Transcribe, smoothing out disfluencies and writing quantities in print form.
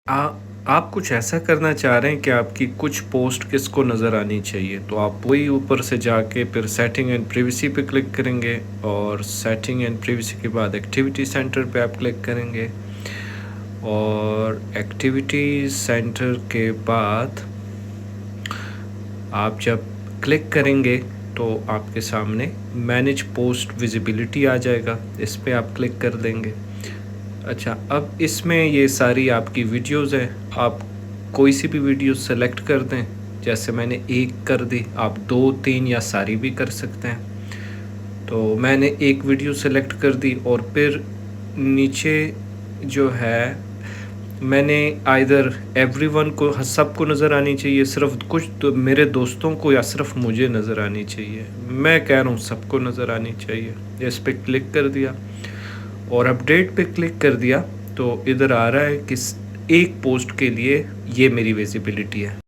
आ आप कुछ ऐसा करना चाह रहे हैं कि आपकी कुछ पोस्ट किसको नज़र आनी चाहिए, तो आप वही ऊपर से जाके फिर सेटिंग एंड प्रिवेसी पे क्लिक करेंगे और सेटिंग एंड प्रिवेसी के बाद एक्टिविटी सेंटर पे आप क्लिक करेंगे और एक्टिविटी सेंटर के बाद आप जब क्लिक करेंगे तो आपके सामने मैनेज पोस्ट विजिबिलिटी आ जाएगा, इस पे आप क्लिक कर देंगे। अच्छा, अब इसमें ये सारी आपकी वीडियोस हैं, आप कोई सी भी वीडियो सेलेक्ट कर दें। जैसे मैंने एक कर दी, आप 2, 3 या सारी भी कर सकते हैं। तो मैंने एक वीडियो सेलेक्ट कर दी और फिर नीचे जो है मैंने आइदर एवरीवन को सबको नज़र आनी चाहिए, सिर्फ कुछ तो मेरे दोस्तों को, या सिर्फ मुझे नज़र आनी चाहिए। मैं कह रहा हूँ सबको नज़र आनी चाहिए। इस पे क्लिक कर दिया और अपडेट पे क्लिक कर दिया तो इधर आ रहा है कि एक पोस्ट के लिए ये मेरी विजिबिलिटी है।